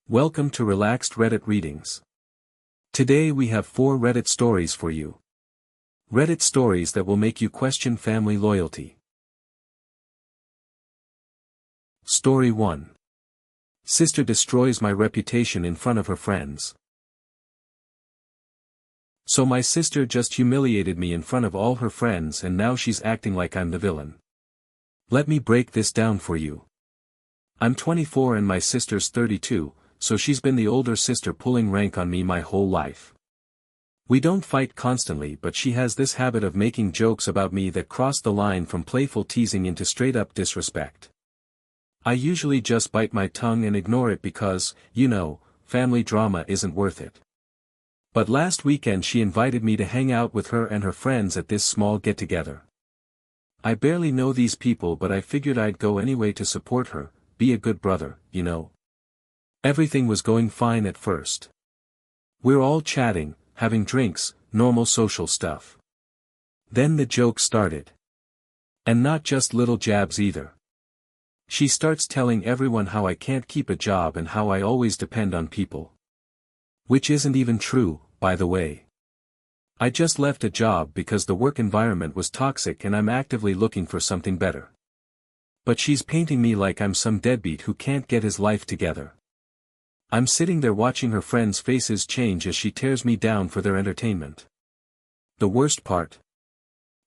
Welcome to Relaxed Reddit Readings. Today we have 4 Reddit stories for you. Reddit stories that will make you question family loyalty. Story 1. Sister destroys my reputation in front of her friends. So my sister just humiliated me in front of all her friends and now she's acting like I'm the villain. Let me break this down for you. I'm 24 and my sister's 32. So she's been the older sister pulling rank on me my whole life. We don't fight constantly, but she has this habit of making jokes about me that cross the line from playful teasing into straight-up disrespect. I usually just bite my tongue and ignore it because, family drama isn't worth it. But last weekend she invited me to hang out with her and her friends at this small get-together. I barely know these people, but I figured I'd go anyway to support her, be a good brother, Everything was going fine at first. We're all chatting, having drinks, normal social stuff. Then the jokes started. And not just little jabs either. She starts telling everyone how I can't keep a job and how I always depend on people. Which isn't even true, by the way. I just left a job because the work environment was toxic and I'm actively looking for something better. But she's painting me like I'm some deadbeat who can't get his life together. I'm sitting there watching her friends' faces change as she tears me down for their entertainment. The worst part?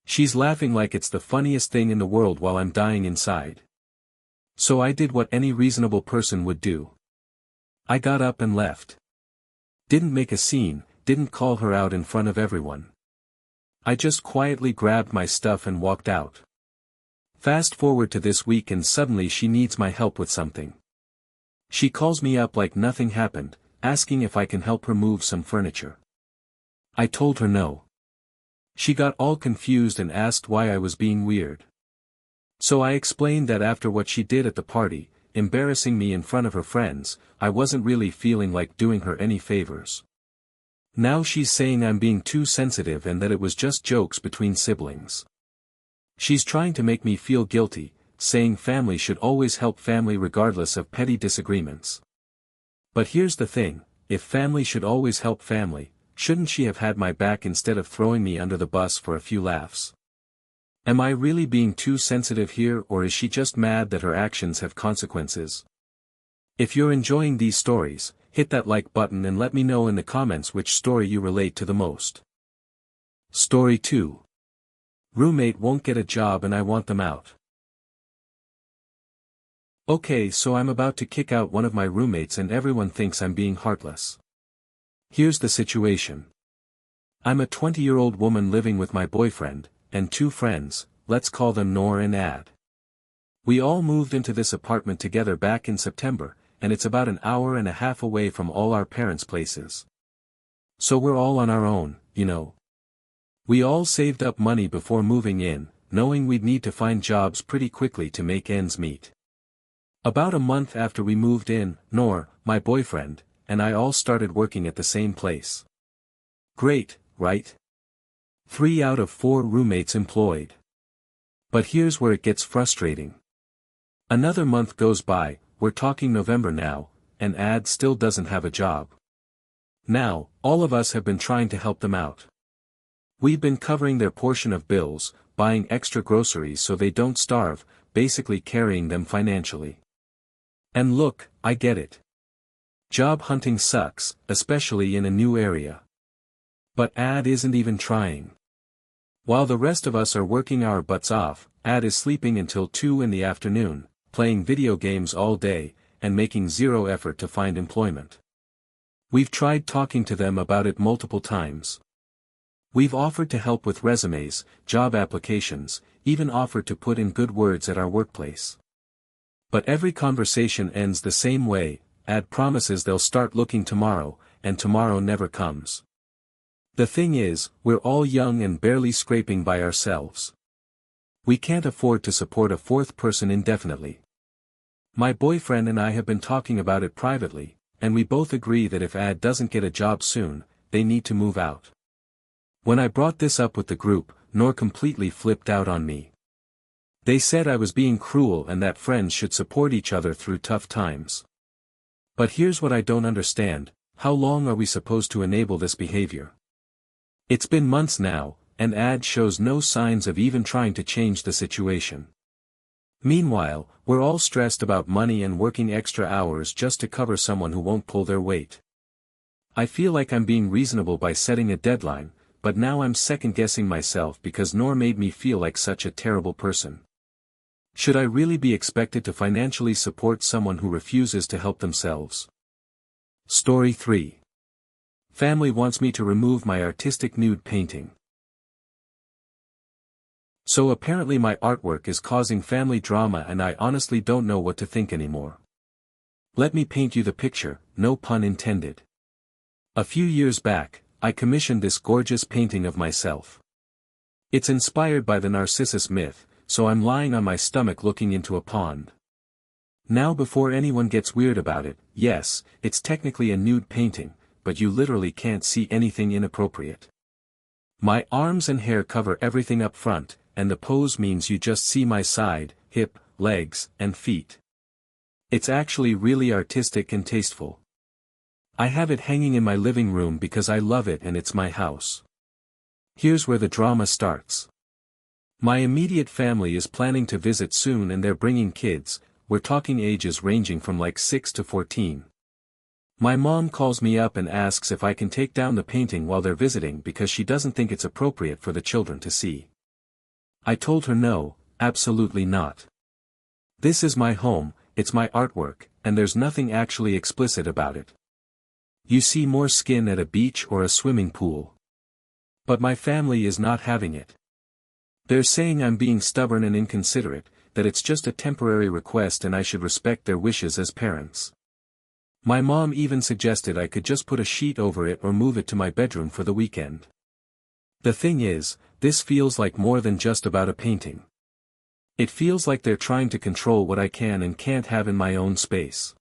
She's laughing like it's the funniest thing in the world while I'm dying inside. So I did what any reasonable person would do. I got up and left. Didn't make a scene, didn't call her out in front of everyone. I just quietly grabbed my stuff and walked out. Fast forward to this week and suddenly she needs my help with something. She calls me up like nothing happened, asking if I can help her move some furniture. I told her no. She got all confused and asked why I was being weird. So I explained that after what she did at the party, embarrassing me in front of her friends, I wasn't really feeling like doing her any favors. Now she's saying I'm being too sensitive and that it was just jokes between siblings. She's trying to make me feel guilty, saying family should always help family regardless of petty disagreements. But here's the thing, if family should always help family, shouldn't she have had my back instead of throwing me under the bus for a few laughs? Am I really being too sensitive here, or is she just mad that her actions have consequences? If you're enjoying these stories, hit that like button and let me know in the comments which story you relate to the most. Story 2. Roommate won't get a job and I want them out. Okay, so I'm about to kick out one of my roommates and everyone thinks I'm being heartless. Here's the situation. I'm a 20-year-old woman living with my boyfriend, and 2 friends, let's call them Nor and Ad. We all moved into this apartment together back in September, and it's about an hour and a half away from all our parents' places. So we're all on our own, We all saved up money before moving in, knowing we'd need to find jobs pretty quickly to make ends meet. About a month after we moved in, Nor, my boyfriend, and I all started working at the same place. Great, right? 3 out of 4 roommates employed. But here's where it gets frustrating. Another month goes by, we're talking November now, and Ad still doesn't have a job. Now, all of us have been trying to help them out. We've been covering their portion of bills, buying extra groceries so they don't starve, basically carrying them financially. And look, I get it. Job hunting sucks, especially in a new area. But Ad isn't even trying. While the rest of us are working our butts off, Ad is sleeping until 2 in the afternoon, playing video games all day, and making zero effort to find employment. We've tried talking to them about it multiple times. We've offered to help with resumes, job applications, even offered to put in good words at our workplace. But every conversation ends the same way, Ad promises they'll start looking tomorrow, and tomorrow never comes. The thing is, we're all young and barely scraping by ourselves. We can't afford to support a 4th person indefinitely. My boyfriend and I have been talking about it privately, and we both agree that if Ad doesn't get a job soon, they need to move out. When I brought this up with the group, Nor completely flipped out on me. They said I was being cruel and that friends should support each other through tough times. But here's what I don't understand: how long are we supposed to enable this behavior? It's been months now, and Ad shows no signs of even trying to change the situation. Meanwhile, we're all stressed about money and working extra hours just to cover someone who won't pull their weight. I feel like I'm being reasonable by setting a deadline, but now I'm second-guessing myself because Noor made me feel like such a terrible person. Should I really be expected to financially support someone who refuses to help themselves? Story 3. Family wants me to remove my artistic nude painting. So apparently my artwork is causing family drama and I honestly don't know what to think anymore. Let me paint you the picture, no pun intended. A few years back, I commissioned this gorgeous painting of myself. It's inspired by the Narcissus myth, so I'm lying on my stomach looking into a pond. Now before anyone gets weird about it, yes, it's technically a nude painting, but you literally can't see anything inappropriate. My arms and hair cover everything up front, and the pose means you just see my side, hip, legs, and feet. It's actually really artistic and tasteful. I have it hanging in my living room because I love it and it's my house. Here's where the drama starts. My immediate family is planning to visit soon and they're bringing kids. We're talking ages ranging from like 6 to 14. My mom calls me up and asks if I can take down the painting while they're visiting because she doesn't think it's appropriate for the children to see. I told her no, absolutely not. This is my home, it's my artwork, and there's nothing actually explicit about it. You see more skin at a beach or a swimming pool. But my family is not having it. They're saying I'm being stubborn and inconsiderate, that it's just a temporary request and I should respect their wishes as parents. My mom even suggested I could just put a sheet over it or move it to my bedroom for the weekend. The thing is, this feels like more than just about a painting. It feels like they're trying to control what I can and can't have in my own space.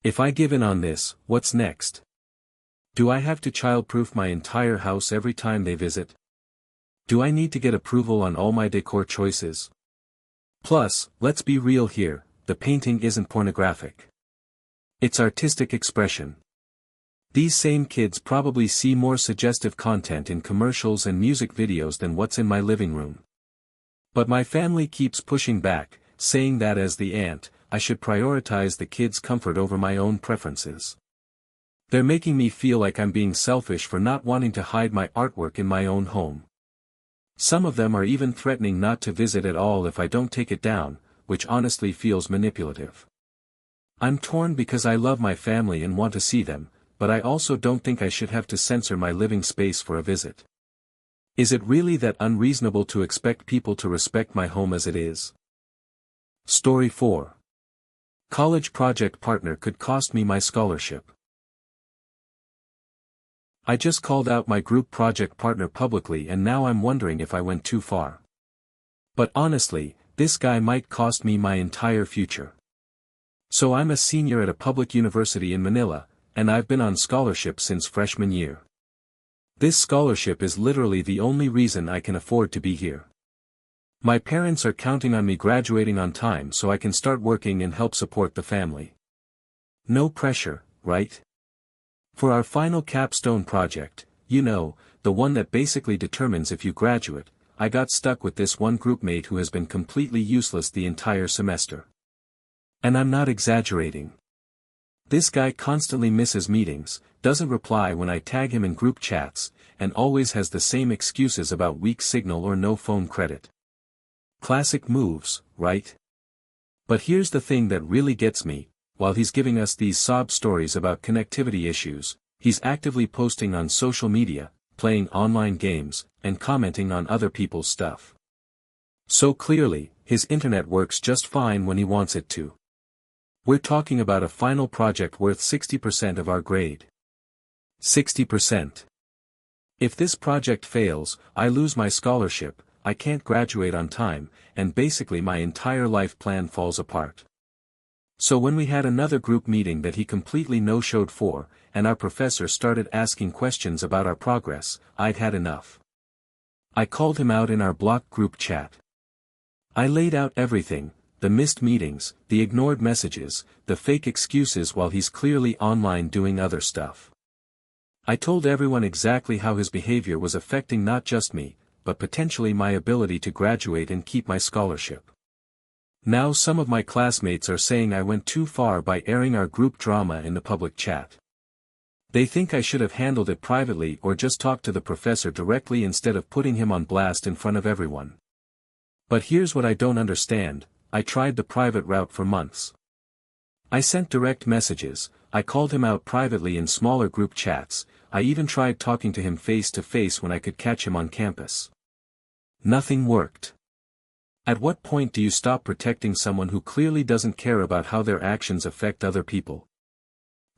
If I give in on this, what's next? Do I have to childproof my entire house every time they visit? Do I need to get approval on all my decor choices? Plus, let's be real here, the painting isn't pornographic. It's artistic expression. These same kids probably see more suggestive content in commercials and music videos than what's in my living room. But my family keeps pushing back, saying that as the aunt, I should prioritize the kids' comfort over my own preferences. They're making me feel like I'm being selfish for not wanting to hide my artwork in my own home. Some of them are even threatening not to visit at all if I don't take it down, which honestly feels manipulative. I'm torn because I love my family and want to see them, but I also don't think I should have to censor my living space for a visit. Is it really that unreasonable to expect people to respect my home as it is? Story 4. College project partner could cost me my scholarship. I just called out my group project partner publicly and now I'm wondering if I went too far. But honestly, this guy might cost me my entire future. So I'm a senior at a public university in Manila, and I've been on scholarship since freshman year. This scholarship is literally the only reason I can afford to be here. My parents are counting on me graduating on time so I can start working and help support the family. No pressure, right? For our final capstone project, you know, the one that basically determines if you graduate, I got stuck with this one groupmate who has been completely useless the entire semester. And I'm not exaggerating. This guy constantly misses meetings, doesn't reply when I tag him in group chats, and always has the same excuses about weak signal or no phone credit. Classic moves, right? But here's the thing that really gets me: while he's giving us these sob stories about connectivity issues, he's actively posting on social media, playing online games, and commenting on other people's stuff. So clearly, his internet works just fine when he wants it to. We're talking about a final project worth 60% of our grade. 60%. If this project fails, I lose my scholarship, I can't graduate on time, and basically my entire life plan falls apart. So when we had another group meeting that he completely no-showed for, and our professor started asking questions about our progress, I'd had enough. I called him out in our block group chat. I laid out everything, the missed meetings, the ignored messages, the fake excuses while he's clearly online doing other stuff. I told everyone exactly how his behavior was affecting not just me, but potentially my ability to graduate and keep my scholarship. Now some of my classmates are saying I went too far by airing our group drama in the public chat. They think I should have handled it privately or just talked to the professor directly instead of putting him on blast in front of everyone. But here's what I don't understand: I tried the private route for months. I sent direct messages, I called him out privately in smaller group chats, I even tried talking to him face to face when I could catch him on campus. Nothing worked. At what point do you stop protecting someone who clearly doesn't care about how their actions affect other people?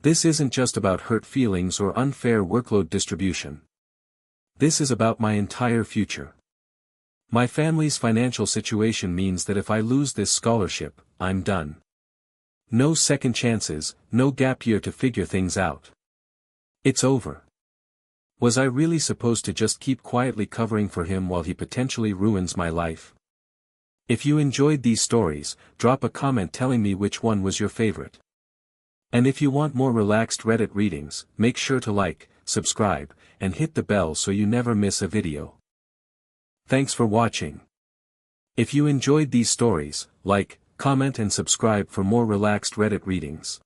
This isn't just about hurt feelings or unfair workload distribution. This is about my entire future. My family's financial situation means that if I lose this scholarship, I'm done. No second chances, no gap year to figure things out. It's over. Was I really supposed to just keep quietly covering for him while he potentially ruins my life? If you enjoyed these stories, drop a comment telling me which one was your favorite. And if you want more relaxed Reddit readings, make sure to like, subscribe, and hit the bell so you never miss a video. Thanks for watching. If you enjoyed these stories, like, comment and subscribe for more relaxed Reddit readings.